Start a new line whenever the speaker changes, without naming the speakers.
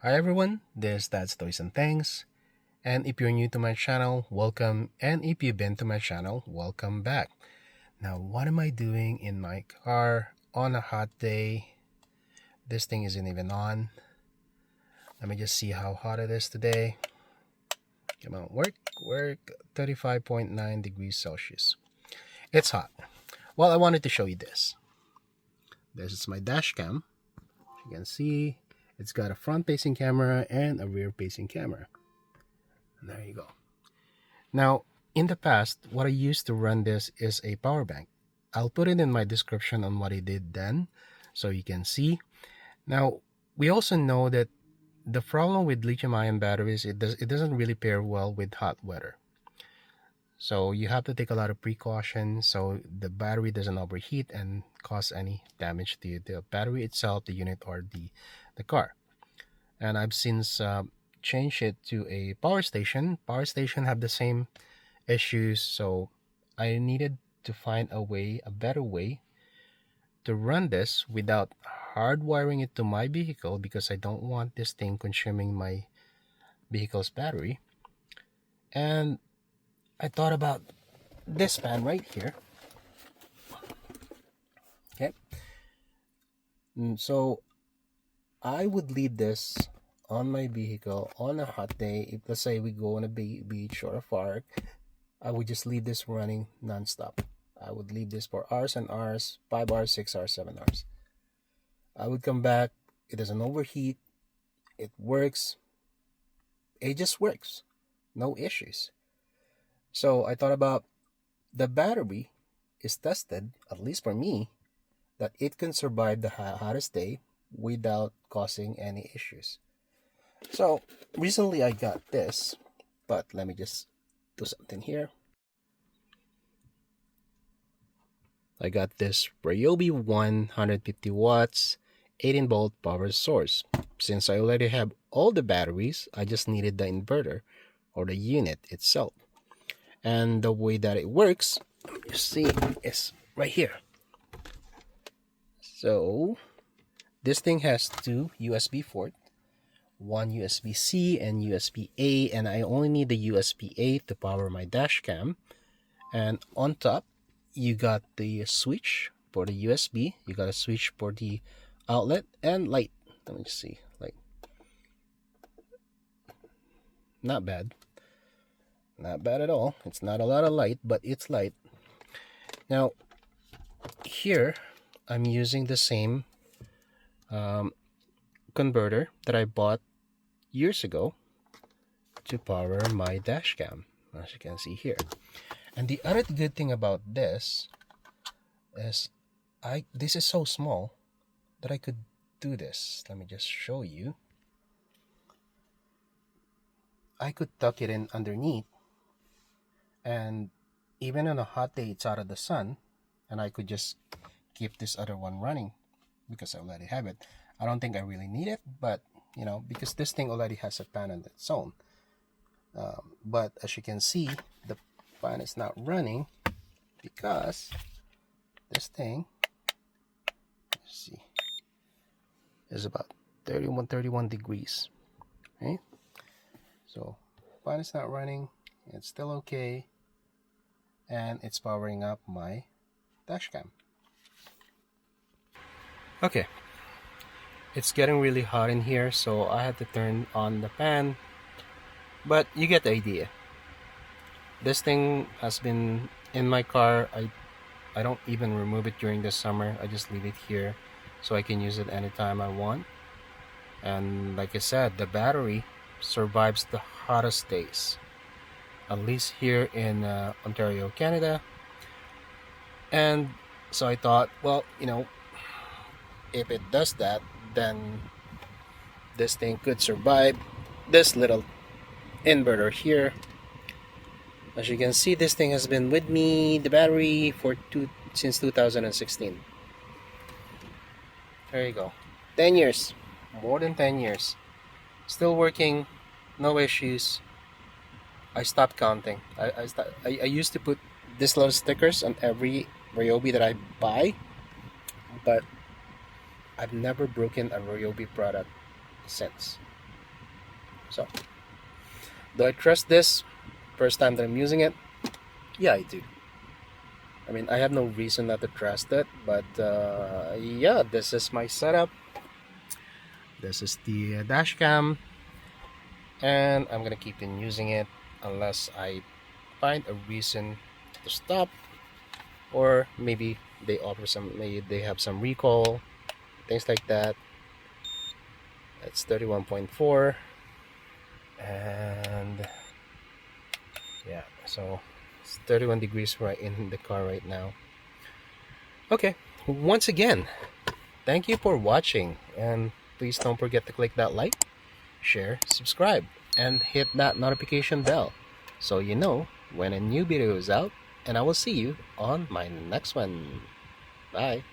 Hi everyone, this is Dad's Toys and Things, and if you're new to my channel, welcome, and if you've been to my channel, welcome back. Now, what am I doing in my car on a hot day? This thing isn't even on. Let me just see how hot it is today. Come on, work, 35.9 degrees Celsius. It's hot. Well, I wanted to show you this. This is my dash cam. You can see it's got a front-facing camera and a rear-facing camera. And there you go. Now, in the past, what I used to run this is a power bank. I'll put it in my description on what I did then, so you can see. Now, we also know that the problem with lithium-ion batteries, it doesn't really pair well with hot weather. So you have to take a lot of precautions so the battery doesn't overheat and cause any damage to the battery itself, the unit, or the car. And I've since changed it to a power station. Power station have the same issues, so I needed to find a better way to run this without hardwiring it to my vehicle, because I don't want this thing consuming my vehicle's battery. And I thought about this fan right here. Okay. So I would leave this on my vehicle on a hot day. If let's say we go on a beach or a park, I would just leave this running non-stop. I would leave this for hours and hours, 5 hours, 6 hours, 7 hours. I would come back. It doesn't overheat. It works. It just works. No issues. So I thought about the battery is tested, at least for me, that it can survive the hottest day without causing any issues. So recently I got this, but let me just do something here. I got this Ryobi 150 watts 18 volt power source. Since I already have all the batteries, I just needed the inverter or the unit itself. And the way that it works, you see, is right here. So this thing has two USB ports, one USB-C and USB-A, and I only need the USB-A to power my dash cam. And on top, you got the switch for the USB, you got a switch for the outlet, and light. Let me just see, like, not bad. Not bad at all. It's not a lot of light, but it's light. Now, here, I'm using the same converter that I bought years ago to power my dash cam, as you can see here. And the other good thing about this is this is so small that I could do this. Let me just show you. I could tuck it in underneath, and even on a hot day it's out of the sun, and I could just keep this other one running because I already have it. I don't think I really need it, but you know, because this thing already has a fan on its own. But as you can see, the fan is not running because this thing, let's see, is about 31 degrees. Okay, so fan is not running, it's still okay, and it's powering up my dash cam. Okay, it's getting really hot in here, so I had to turn on the fan, but you get the idea. This thing has been in my car. I don't even remove it during the summer. I just leave it here so I can use it anytime I want. And like I said, the battery survives the hottest days, at least here in Ontario, Canada. And so I thought, well, you know, if it does that, then this thing could survive this little inverter here. As you can see, this thing has been with me, the battery, since 2016. There you go. 10 years. More than 10 years. Still working. No issues. I stopped counting. I used to put these little stickers on every Ryobi that I buy, but I've never broken a Ryobi product since. So, do I trust this first time that I'm using it? Yeah, I do. I mean, I have no reason not to trust it, but yeah, this is my setup. This is the dash cam, and I'm gonna keep on using it unless I find a reason to stop, or maybe maybe they have some recall, things like that. It's 31.4, and yeah, so it's 31 degrees right in the car right now. Okay, once again, thank you for watching, and please don't forget to click that like, share, subscribe, and hit that notification bell so you know when a new video is out, and I will see you on my next one. Bye.